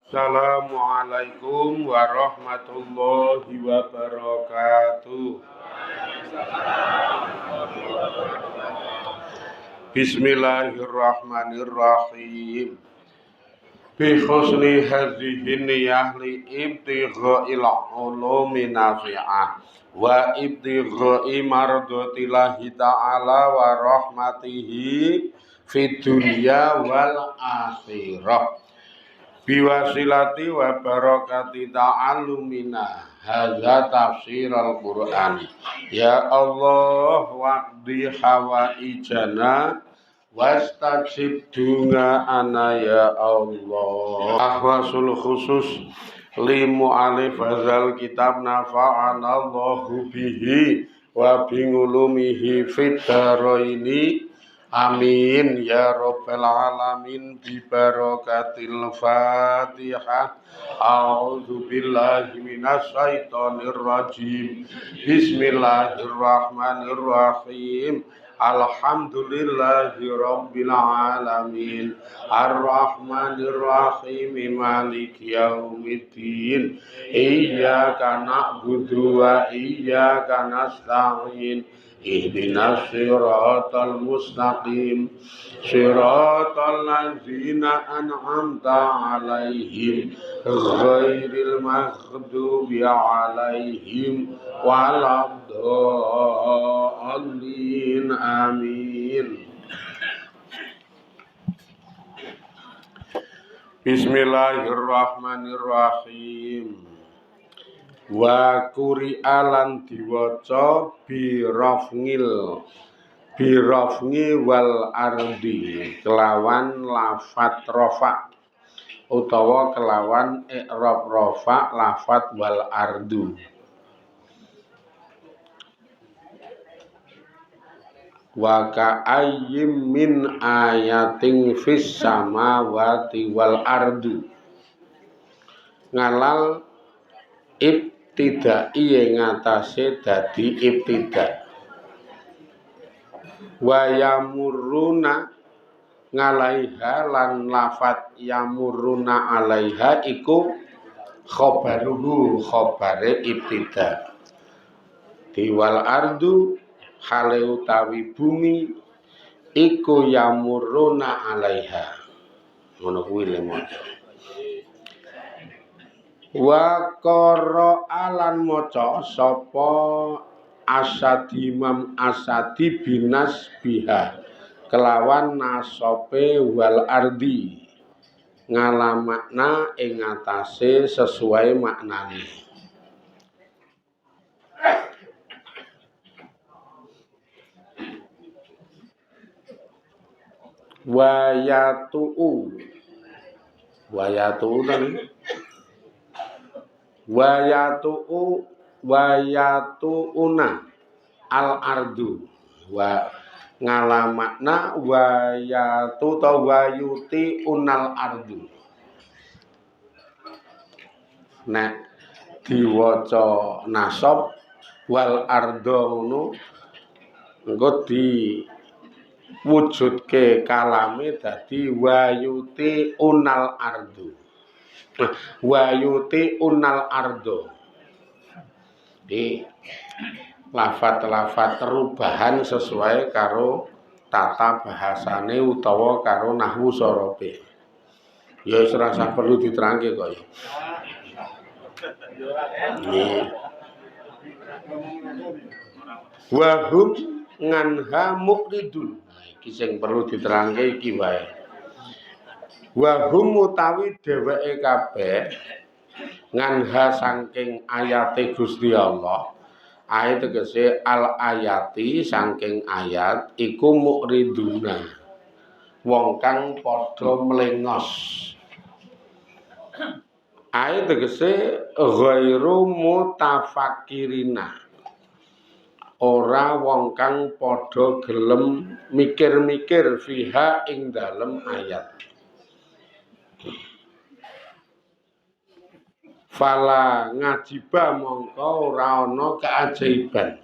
Assalamualaikum warahmatullahi wabarakatuh. Bismillahirrahmanirrahim. Bi husni hadhihi niyah li ibtigha'il ulumi nafi'ah wa ibtigha'i mardatillahi ta'ala wa rahmatihi fid dunya wal akhirah. Biwasilati wa barakati ta'allumina hadza tafsir al-Qur'an. Ya Allah waqdi hawaijana wastajib ana ya Allah. Ahwasul khusus li mu'alif hadzal kitab nafa'ana Allahu bihi wa bi ulumihi fid dharaini. Amin ya rabbal alamin bi barakatil Fatihah. A'udzu billahi minasy syaithanir rajim. Bismillahirrahmanirrahim. Alhamdulillahi rabbil alamin. Ar-Rahmanir Rahim. Maliki yaumiddin. Iyyaka na'budu wa iyyaka nasta'in. Ihdinas siratal mustaqim siratal ladzina an'amta 'alaihim ghairil maghdubi 'alaihim waladdallin. Amin. Bismillahirrahmanirrahim. Wa qur'alan diwaca birafngi wal ardi kelawan lafat rafa utawa kelawan i'rab rafa lafat wal ardu. Wa ka'ayyim min ayatin fis samawati wal ardu ngalal ibtidai ing atase dadi ibtida. Wa yamurruna ngalaiha lan lafat yamurruna alaiha iku khobaruhu khobare ibtida. Diwal ardu hale utawi bumi iku yamurruna alaiha. Ngono kuwi le maca. Wa qara'a lan maca sapa Asadi Imam Asadi binas biha kelawan nasope wal ardi ngalamakna ing atase sesuai maknane. Wayatu wayatuuna al ardu wa ngalamakna wayatu ta wayuti unal ardu. Nek diwaca nasab wal ardo ngono engko diwujudke kalame dadi wayuti unal ardu. Wayuti unal ardo. Di lafat-lafat perubahan sesuai karo tata bahasane utawa karo nahwu sorope. Ya wis ora perlu diterangke kok ya. Wa hum nganha muqridun. Nah, iki sing perlu diterangke iki wae. Wa hum utawi dheweke kabeh nganha saking ayate Gusti Allah. Ayat tegese al ayati saking ayat iku muqriduna. Wong kang padha mlengos. Ayat tegese ghairu mutafakkirina. Ora wong kang padha gelem mikir-mikir fiha ing dalem ayat. Fala ngajiba mongko ora ana keajaiban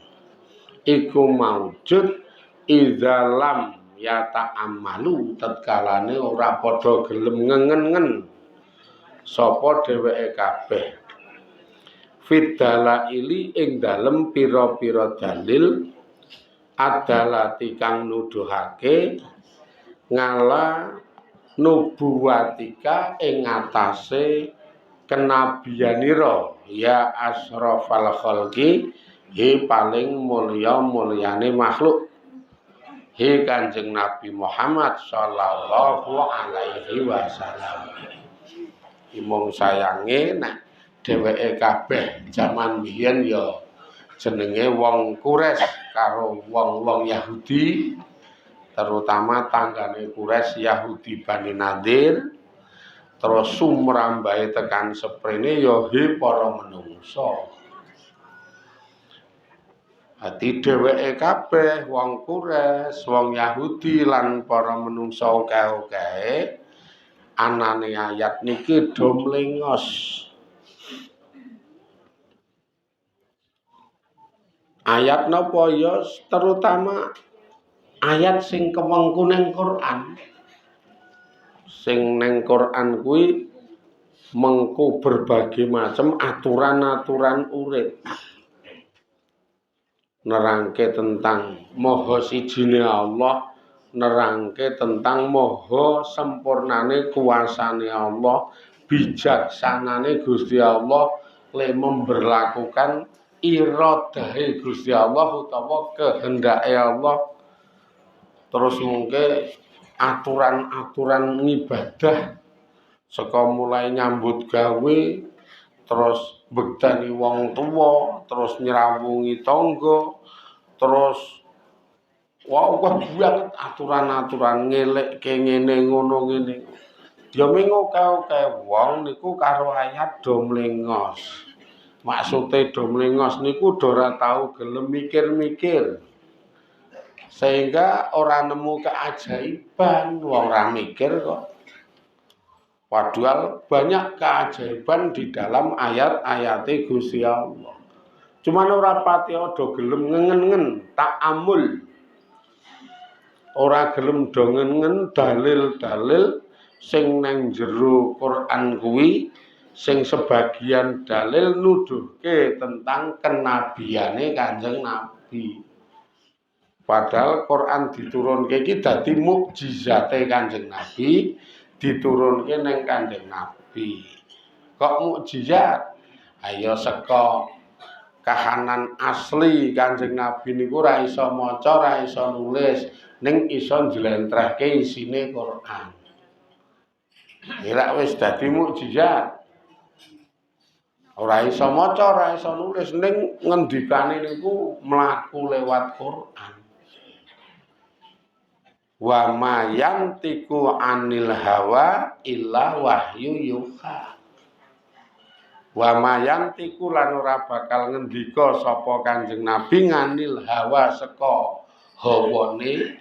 iku maujud idzalam ya ta'amalu tatkalane ora padha gelem ngengen sapa dheweke kabeh fidalaili ing dalem pira-pira dalil adalati kang nuduhake ngala nubuwatika ing atase kenabianira ya asrafal khalqi he paling mulya-mulyane makhluk he Kanjeng Nabi Muhammad sallallahu alaihi wasallam. Imong sayange nek dheweke kabeh jaman biyen ya jenenge wong Quraisy karo wong-wong Yahudi, terutama tanggane Quraisy Yahudi Bani Nadir, terus sumrambahe tekan seprene ya he para menungso. Ati dheweke kabeh wong Quraisy, wong Yahudi lan para menungso kae-kae anane ayat niki do mlengos. Ayat napa ya terutama ayat sing kewengku ning Quran. Sing ning Quran kuwi mengko berbagai macam aturan-aturan urip. Nerangke tentang moho sijine Allah, nerangke tentang moho sempurnane kuasane Allah, bijaksanane Gusti Allah le memberlakukan iradahe Gusti Allah utawa kehendake Allah. Terus mungkin aturan-aturan ngibadah saka mulai nyambut gawe, terus bektani wong tuwa, terus nyrawungi tangga, terus wah banget aturan-aturan ngelekke ngene ngono ngene. Ya mengo kae wong niku karo ayat do mlengos. Maksude do mlengos niku do ora tau gelem mikir-mikir. Sehingga ora nemu keajaiban, wong ora mikir kok. Padahal banyak keajaiban di dalam ayat-ayate Gusti Allah. Cuman ora pati do gelem ngengen ta'amul. Ora gelem do ngengen dalil-dalil sing nang jero Quran kuwi, sing sebagian dalil nuduhke tentang kenabiane Kanjeng Nabi. Padahal Quran diturunke iki dadi mukjizate Kanjeng Nabi. Diturunke ning Kanjeng Nabi. Kok mukjizat? Ayo saka kahanan asli Kanjeng Nabi niku ora iso maca, ora iso nulis, ning iso njlentrehke isine Quran. Ora wis dadi mukjizat. Ora iso maca, ora iso nulis, ning ngendikane niku mlaku lewat Quran. Wa ma yantiku anil hawa illa wahyu yuha. Wa ma yantiku lan ora bakal ngendika sapa Kanjeng Nabi nganil hawa saka hawane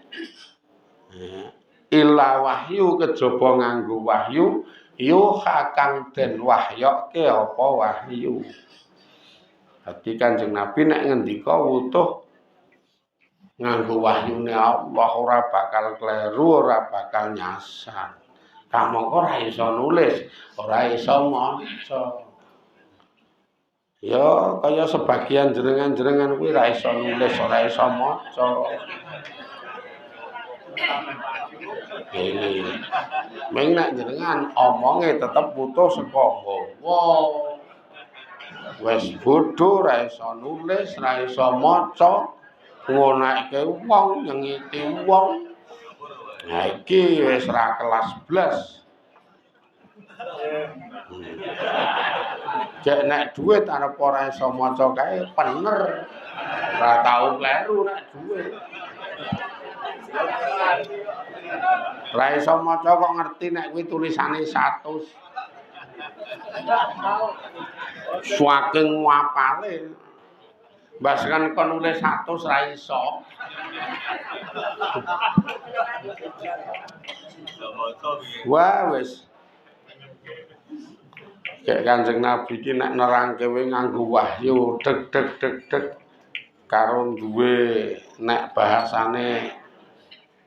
illa wahyu kejaba nganggo wahyu yuha kang den wahyoke apa wahyu. Dadi Kanjeng Nabi nek ngendika wutuh nganggo wahyune Allah, ora bakal kleru, ora bakal nyasar. Kamangka ora iso nulis, ora iso maca. Ya kaya sebagian jenengan-jenengan kuwi ora iso nulis, ora iso maca. Meng nek jenengan omonge tetep butuh saka hawa. Wis bodho, ora iso nulis, ora iso maca. Ngonake wong nyengiti wong. Nah iki wis ra kelas blas. Cek nek dhuwit arep ora iso maca kae pener. Ora tau kleru nek dhuwit. Ora iso maca kok ngerti nek kuwi tulisane 100. Saking ngapale. Basakan kon nulis 100 ra iso. Wah wis. Kayak Kanjeng Nabi iki nek nerangke we nganggo wahyu deg deg deg deg karo duwe nek bahasane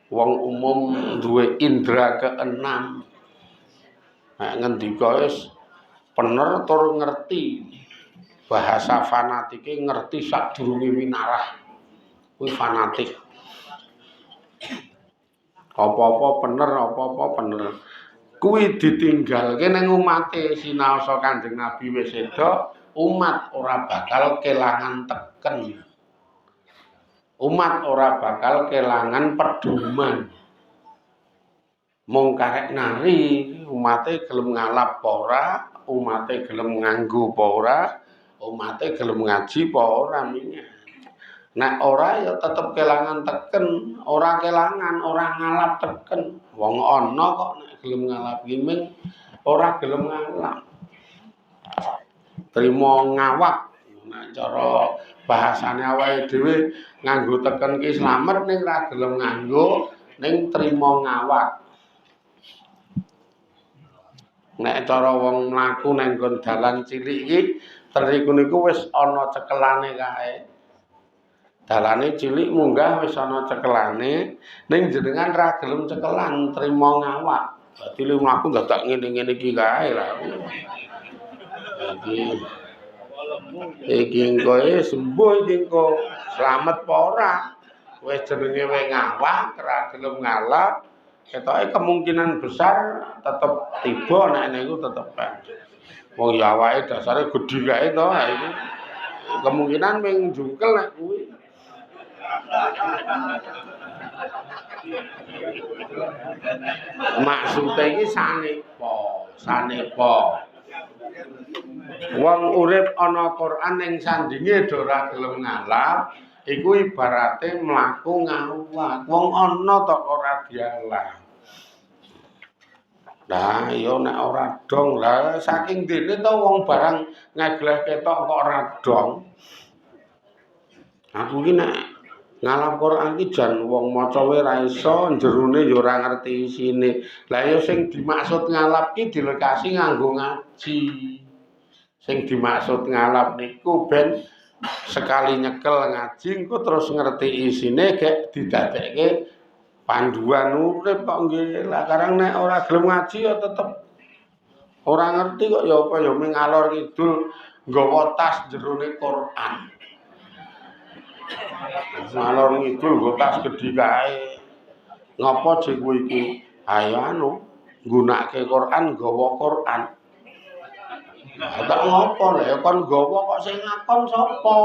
wong umum duwe indra keenam. Nek ngendika wis pener tur ngerti bahasa fanatike ngerti sadurunge winarah kuwi fanatik apa-apa pener kuwi ditinggalke ning umate sinaosa Kanjeng Nabi wis seda umat ora bakal kelangan teken umat ora bakal kelangan pedoman mung karek nari umate gelem ngalap apa ora umate gelem nganggo apa ora umate gelem ngaji apa ora nek ora ya tetep kelangan teken, ora kelangan, ora ngalap teken. Wong ana kok nek gelem ngalap gimeng ora gelem ngalap. Trimo ngawak. Nek cara bahasane awake dhewe nganggo teken ki slamet ning ora gelem nganggo ning trimo ngawak. Nek cara wong mlaku nang nggon dalan cilik iki teriku niku wis ana cekelane kae. Dalane cilik munggah wis ana cekelane ning jenengan ra gelem cekelan trimo ngawak. Dadi lu mlaku dadak ngene-ngene iki kae lha. Iki engko sembuh iki engko slamet apa ora. Wis jenenge wae ngawak ra gelem ngalap. Ketoke kemungkinan besar tetep tiba nek niku tetep. Wong ya awake dasare gedhi kae to iki. Kemungkinan ming jungkel nek kuwi. Maksude iki sanepa. Wong urip ana Quran ning sandinge do ora gelem ngalap, iku ibarate mlaku ngawak. Wong ana to ora dialah. Lah ya nek ora dong, lah saking dene to wong barang ngegleh ketok kok ora dong. Aku iki nek ngalap Quran iki jan wong maca wae ra iso, jerone ya ora ngerti isine. Lah ya sing dimaksud ngalap iki dilekasi nganggo ngaji. Sing dimaksud ngalap niku ben sekali nyekel ngaji engko terus ngerti isine gek didadekke panduan urip kok nggih. Lah karang nek ora gelem ngaji ya tetep ora ngerti kok ya apa ya ming ngalor kidul nggawa tas jerone Quran. Ngalor ngidul nggo tas gedhi kae. Ngopo jek kowe iki? Ayo anu nggunakake Quran nggawa Quran. Tak ngopo lho ya kon nggawa kok sing ngakon sapa?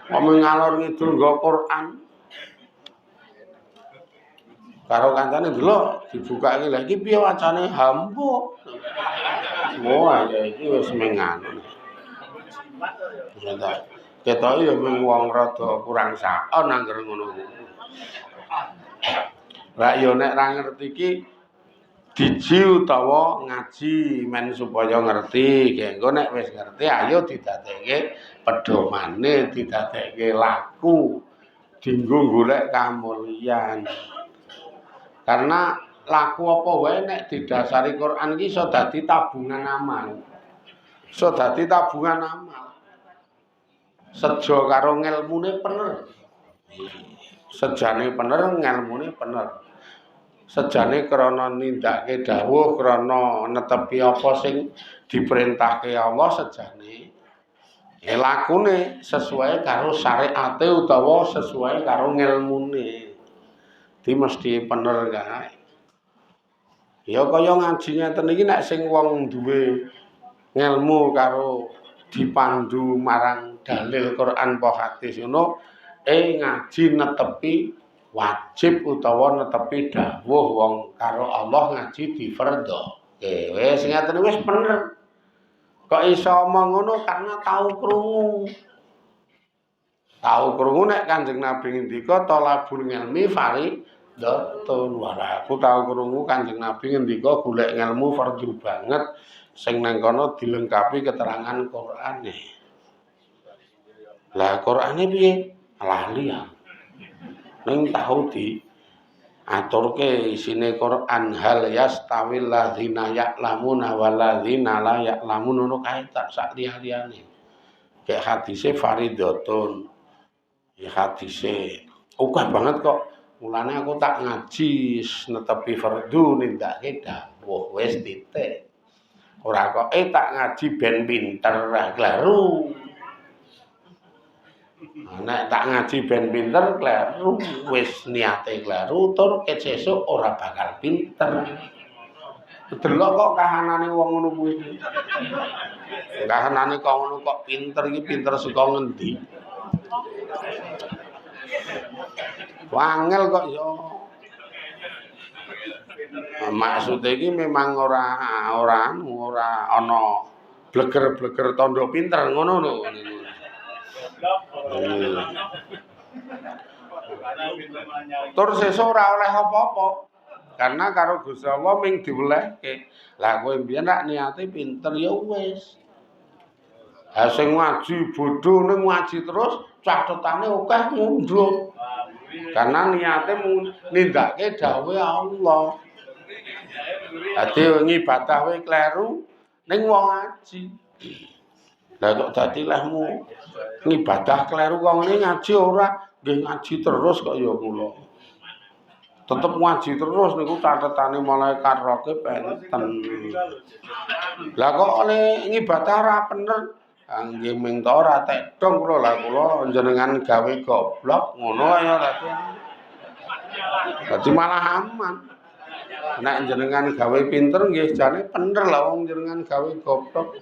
Kok ngalor ngidul nggawa Quran. Karo kancane delok dibukake lha iki piye wacane hambo. Wah ya iki wis mengano. Ketoke ya mung wong rada kurang saon angger ngono. Lah ya nek ra ngerti iki diji utawa ngaji men supaya ngerti. Engko nek wis ngerti ayo didadekke pedomane, didadekke laku, dienggo golek kamulyan. Karena laku apa wae nek didasari Quran iki iso dadi tabungan amal. Iso dadi tabungan amal. Sejo karo ngelmune pener. Sejane pener ngelmune pener. Sejane krana nindakake dawuh krana netepi apa sing diperintahke Allah sejane lakune sesuai karo syariate utawa sesuai karo ngelmune. Di mesti pener kae. Ya kaya ngaji ngeten iki nek sing wong duwe ngelmu karo dipandu marang dalil Quran apa hadis ngono ngaji netepi wajib utawa netepi dawuh wong karo Allah ngaji difardho. Wis ngaten wis bener. Kok iso omong ngono karena tahu krungu. Tahu krungu nek Kanjeng Nabi ngendika talabul ilmi fardhatun. Wah, aku tahu krungu Kanjeng Nabi ngendika golek ilmu fardhu banget sing nang kono dilengkapi keterangan Qur'ane. Lah Qur'ane piye? Lali ya. Ning tahu di aturke isine Quran hal yastawil ladzina ya'lamuna wal ladzina la ya'lamun ngono kae tak sak liyane. Kayak hadise fardhatun. Ya hadise akeh banget kok. Mulane aku tak ngaji netepi fardu nindakake dawuh wis titik. Ora kok tak ngaji ben pinter kleru. Nek tak ngaji ben pinter kleru, wis niate kleru tur sesuk ora bakal pinter. Delok kok kahanane wong ngono kuwi. Kahanane kok ngono kok pinter iki pinter saka ngendi? Wangel kok ya. Maksude iki memang ora ana bleger-bleger tandha pinter ngono lho. Tur sesuk ora oleh apa-apa. Karena karo Gusti Allah ming diwelehke. Lah kowe mbiyen rak niate pinter ya wis. Ha sing ngaji bodho ning ngaji terus catetane akeh mundhut. Karena niate nindakake dawuhe Allah. Dadi ngibadah wae kleru ning wong ngaji. Lah kok dadi lehmu ngibadah kleru kok ngene ngaji ora, nggih ngaji terus kok ya kula. Tetep ngaji terus niku catetane malaikat raqib enten. Lah kok ngibadah ora bener, nggih ming to ora tekdong kula lah kula jenengan gawe goblok ngono ya dadi. Dadi malah aman. Nek jenengan gawe pinter nggih jane bener lah wong jenengan gawe goblok.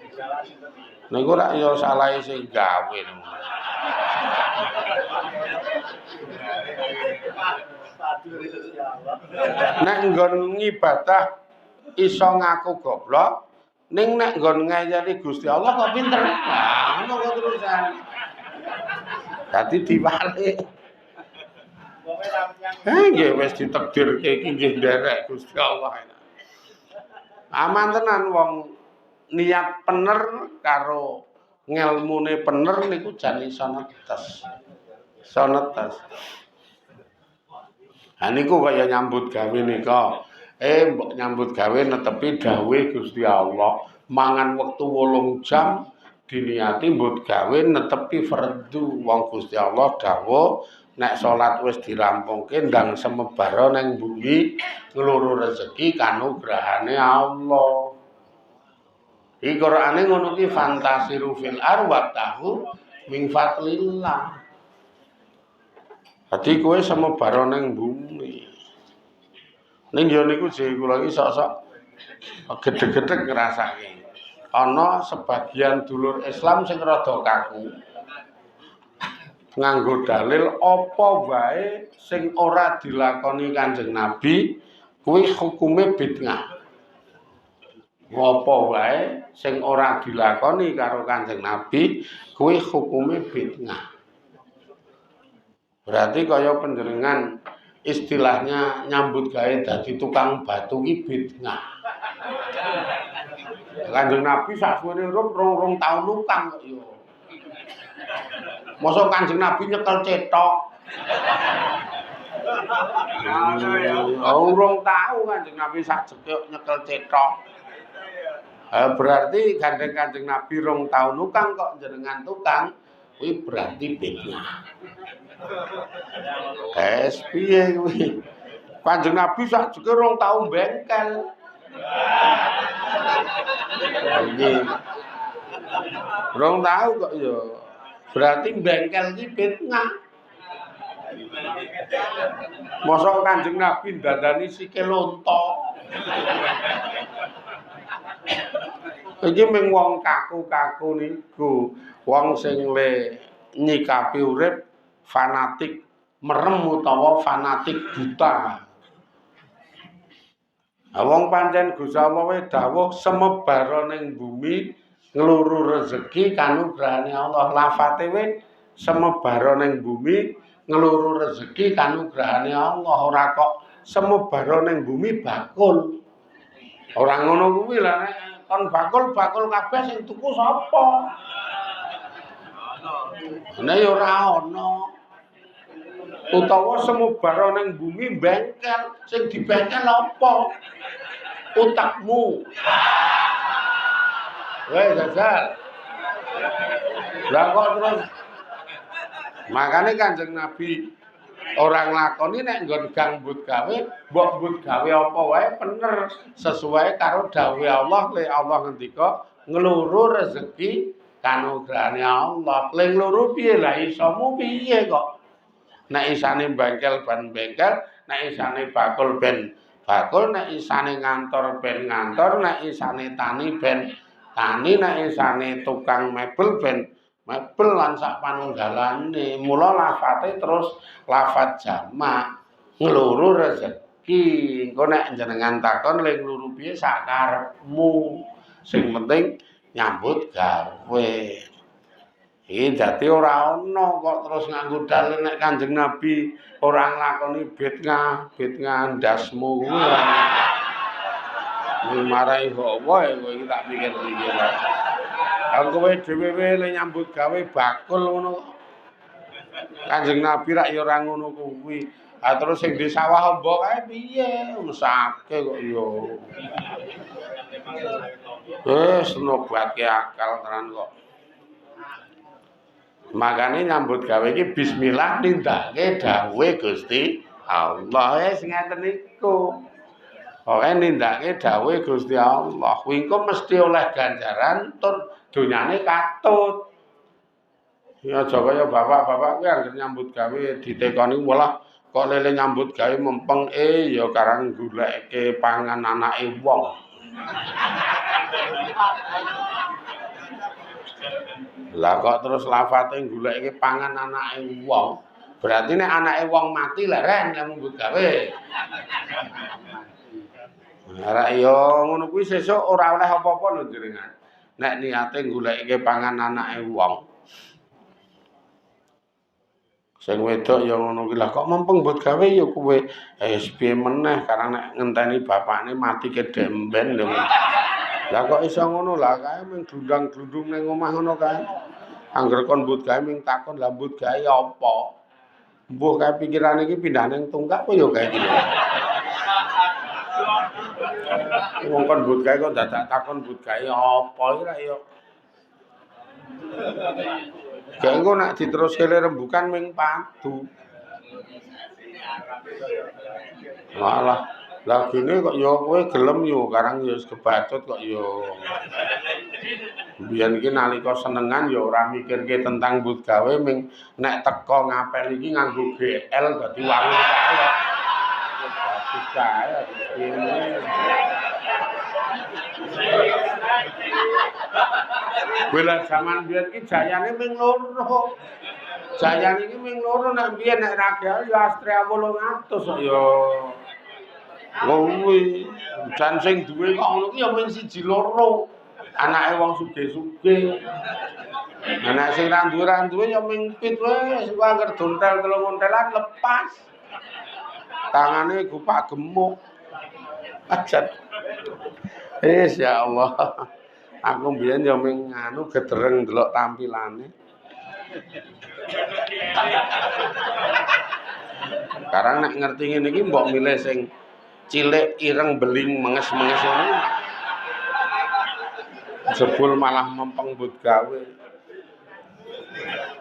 Niku rak ya salahe sing gawe. Nek nggon ngibadah iso ngaku goblok, ning nek nggon ngayani Gusti Allah kok pinter. Nah, ngono kok terusan. Dadi diwalik. Nggih wis ditakdirke iki nggih nderek Gusti Allah. Aman tenan wong niat bener karo ngelmune bener niku jan iso netes. Iso netes. Ha niku kaya nyambut gawe nika. Mbok nyambut gawe netepi dawuhe Gusti Allah. Mangan wektu 8 jam diniati mbut gawe netepi fardu. Wong Gusti Allah dawuh nek salat wis dirampungke ndang semebara ning bumi ngluru rezeki kanugrahane Allah. Iki Qur'ane ngono ki fantasiru fil arwatahu min fadlillah. Dadi kowe semebara ning bumi. Ning yo niku jek kula iki sok-sok gedhe-gedhe ngrasake. Ana sebagian dulur Islam sing rada kaku. Nganggo dalil apa wae sing ora dilakoni Kanjeng Nabi kuwi hukume bid'ah. Apa wae sing ora dilakoni karo Kanjeng Nabi kuwi hukume bid'ah. Berarti kaya panjenengan istilahnya nyambut gawe dadi tukang batu ki bid'ah. Kanjeng Nabi saksuwene rong taun nukang kok yo. Mosok Kanjeng Nabi nyekel cetok. Urung tahu Kanjeng Nabi sak jekuk nyekel cetok. Berarti gandeng Kanjeng Nabi rong taun nukang kok jenengan tukang, kuwi berarti bid'ah. Piye kuwi? Kanjeng Nabi sak jekuk rong taun bengkel. Nggih. Rong tahu kok ya. Berarti bengkel iki bid'ah. Mosok Kanjeng Nabi ndandani sikil unta. Iki mung wong kaku-kaku niku, wong sing le nyikapi urip fanatik merem utawa fanatik buta. Wong pancen Gusti Allah wae dawuh semebara ning bumi ngluru rezeki kanugrahane Allah. Lafate wae semebara ning bumi ngluru rezeki kanugrahane Allah. Ora kok semebara ning bumi bakul. Ora ngono kuwi lah nek kon bakul kabeh sing tuku sapa? Nek ya ora ana. Utawa semubara ning bumi bengkel, sing dibengkel apa? Utakmu. Wes jajal. Lah kok terus makane Kanjeng Nabi ora nglakoni nek nggon gang mbut gawe, mbok mbut gawe apa wae bener sesuai karo dawuh Allah. Le Allah ngendika ngluru rezeki kanugrahane Allah. Le ngluru piye lah isomu piye kok? Nek isane bengkel ben bengkel, nek isane bakul ben bakul, nek isane ngantor ben ngantor, nek isane tani ben tani, nek isane tukang mebel ben mebel lan sak panunggalane. Mula lafate terus lafat jamak ngluru rezeki. Engko nek jenengan takon le ngluru piye sak karepmu. Sing penting nyambut gawe. Iki dadi ora ana kok terus nganggo dalil nek Kanjeng Nabi ora nglakoni bid'ah ndasmu kuwi ora. Marai kok wae kowe iki tak pikir-pikir. Lah kowe dhewe le nyambut gawe bakul ngono. Kanjeng Nabi rak ya ora ngono kuwi. Ah terus sing di sawah mbok kae piye? Mesake kok ya. Nobatke akal tenan kok. Makane nyambut gawe iki bismillah nindakake dawuhe Gusti Allah. Wis ngeten niku. Pokoke nindakake dawuhe Gusti Allah. Kuwi engko mesti oleh ganjaran tur donyane katut. Ya aja kaya bapak-bapak kuwi anggere nyambut gawe ditekoni malah kok lele nyambut gawe mempeng ya karang goleke pangan anake wong. Lah kok terus lafate goleke pangan anake wong. Berarti nek anake wong mati leren nyambut gawe. Ora ya ngono kuwi sesuk ora oleh apa-apa lho jenengan. Nek niate goleke pangan anake wong. Sing wedok ya ngono kuwi lah kok mempeng mbut gawe ya kowe piye meneh karang nek ngenteni bapakne mati kedemben lho. Lah kok iso ngono lah kae mung glundang-glundung ning omah ngono kae. Angger kon mbut gawe ming takon lah mbut gawe apa? Mbuh kae pikirane iki pindah ning tungkak apa ya kae iki. Wong kon mbut gawe kok dadak takon mbut gawe apa iki ra ya. Kae engko nek diteruske rembukan ming padu. Malah lah gene kok ya kowe gelem yo karang ya kebacut kok yo. Biyen iki nalika senengan ya ora mikirke tentang mbut gawe ming nek teko ngapel iki nganggo GL dadi wangi kae kok. Bagus kae ini. Bela zaman biyen iki jayane ming loro. Jayane iki ming loro nek biyen nek ragal ya Astrea 800 kok ya. Kuwi jan sing duwe kok ngono ki ya mung siji loro. Anake wong sugih-sugih. Anak sing ra duwe ya ming pit wis angger dontel telung ontelan lepas. Tangane gupak gemuk. Ajan. Ya Allah. Aku mbiyen ya ming anu gedereng ndelok tampilane. Sekarang nek ngerti ngene iki mbok milih sing cilik ireng beling menges-menges ngono. Jebul malah mempeng mbut gawe.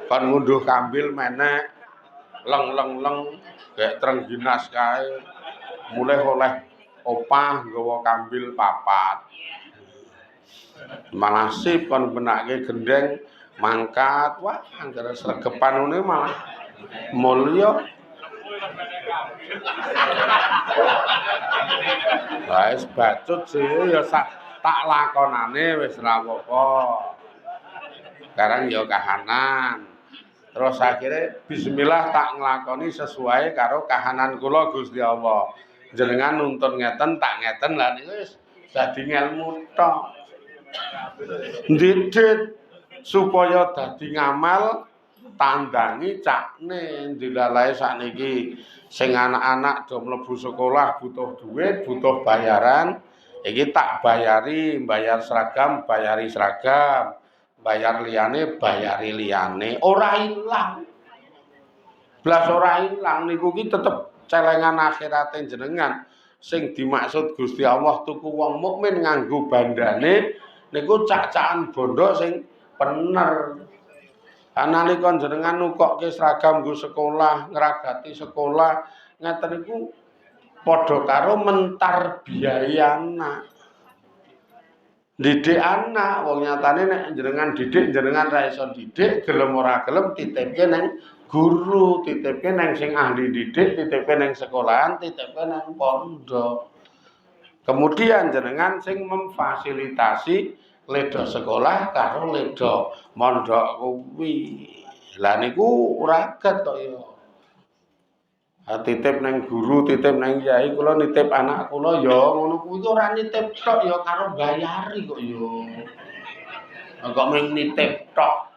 Kon ngunduh kambil menek leng-leng-leng gek trengginas kae. Mulih oleh opah nggawa kambil papat. Malah sip kon benake gendeng mangkat wah anggere sregepan ngene malah mulya. Wis bacut sih ya tak lakonane wis ora apa-apa. Sekarang ya kahanan. Terus akhirnya bismillah tak nglakoni sesuai karo kahanan kula Gusti Allah. Jenengan nuntun ngeten tak ngeten lah niku wis dadi ngelmu tok. Ndidit supaya dadi ngamal tandangi cakne dilalae sakniki sing anak-anak do mlebu sekolah butuh duit, butuh bayaran, iki tak bayari, bayar seragam, bayari seragam, bayar liyane, bayari liyane, ora ilang. Blas ora ilang niku ki tetep celengan akhirate jenengan. Sing dimaksud Gusti Allah tuku wong mukmin nganggo bandane niku cak-cakan bondo sing bener. Nalika jenengan nukokke seragam nggo sekolah, ngragati sekolah, ngeten niku padha karo mentar biaya anak. Didik anak, wong nyatane nek jenengan didik, jenengan ra iso didik, gelem ora gelem titipke nang guru, titipke nang sing ahli didik, titipke nang sekolahan, titipke nang pondok. Kemudian jenengan sing memfasilitasi leda sekolah karo leda mondok kuwi. Lah niku ragat kok ya. Titip nang guru, titip nang yai, kula nitip anak kula ya ngono kuwi ora nitip tok ya karo bayari kok ya. Kok mung nitip tok.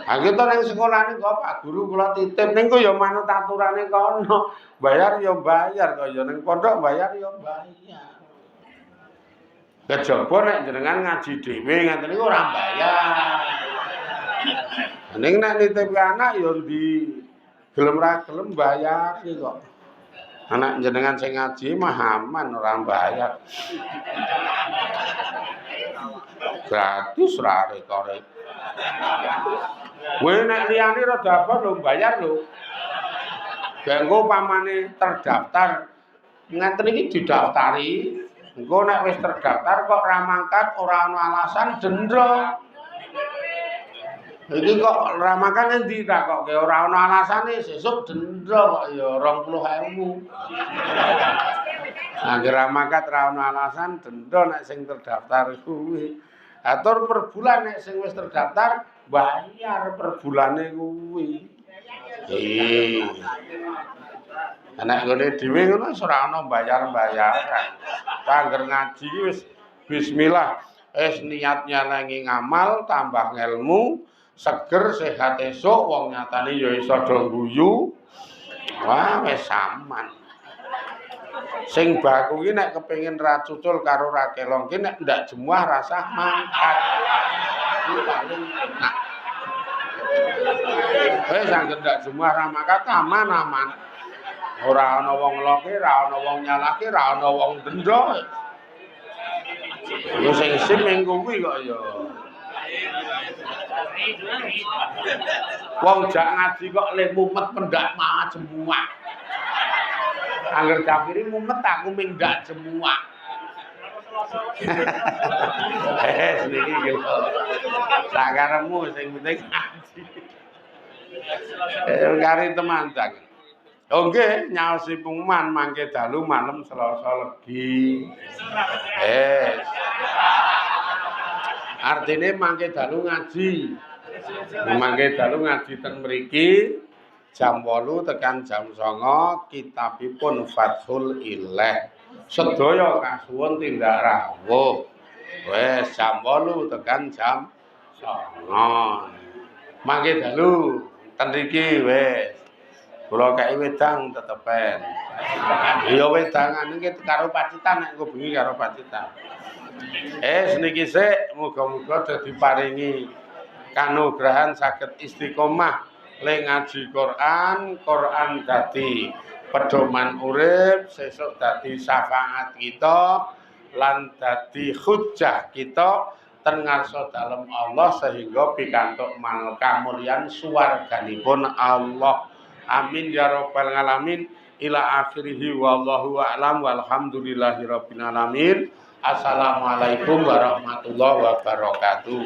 Kita nang sekolahane kok Pak Guru kula titip ning kok ya manut aturane kono. Bayar ya bayar kok ya ning pondok bayar ya bayar. Kejaba nek jenengan ngaji dhewe ngeten niku ora bayar. Ning nek nitip anak ya di gelem ra gelem bayar kok. Anak jenengan sing ngaji mah aman ora bayar. Gratis ra rek-rek. Kowe nek liyane rada apa lho bayar lho. Engko pamane terdaftar ngeten iki didaftari. Engko nek wis terdaftar kok ra mangkat ora ana alasan denda. Iki kok ra mangkat endi tak kok ora ana alasane sesuk denda kok ya 20.000. Angger ra mangkat ra ana alasan denda nek sing terdaftar kuwi. Atur per bulan nek sing wis terdaftar bayar per bulane kuwi. Anak ngene dhewe ngono ora ana bayar-bayaran. Angger ngaji wis bismillah, wis niat nyalangi ngamal, tambah ngelmu, seger sehat esuk wong nyatane ya iso do guyu. Wah, wis aman. Sing baku ki nek kepengin ra cucul karo ra kelong ki nek ndak jemuah rasah mangkat. Iki paling enak. Wis angger ndak jemuah ra mangkat aman-aman. Ora ana wong ngeloke, ora ana wong nyalake, ora ana wong denda. Yo sing isin minggu kuwi kok ya. Wong jak ngaji kok le mumet pendak mah jemuah. Angger capiri mumet aku ming ndak jemuah. Niki gitu. Sak karepmu sing penting ngaji. Kari temanjang. Oke, nyaosi pengumuman mangke dalu malam Selasa Legi. Artine mangke dalu ngaji. Mangke dalu ngaji ten mriki jam 8 tekan jam 9 kitabipun Fathul Ilah. Sedaya kasuwun tindak rawuh. Wes jam 8 tekan jam 9. Mangke dalu ten mriki wes. Kula kei wedang tetepen. Ya wedangan iki karo pacitan nek engko bengi karo pacitan. Niki sik muga-muga dadi paringi kanugrahan saged istiqomah le ngaji Quran, Quran dadi pedoman urip, sesuk dadi syafaat kita lan dadi hujjah kita ten ngarsa dalem Allah sehingga pikantuk kamulyan swarganipun Allah. Amin ya rabbal alamin. Ila akhirih wallahu a'lam walhamdulillahi rabbil alamin. Assalamualaikum warahmatullahi wabarakatuh.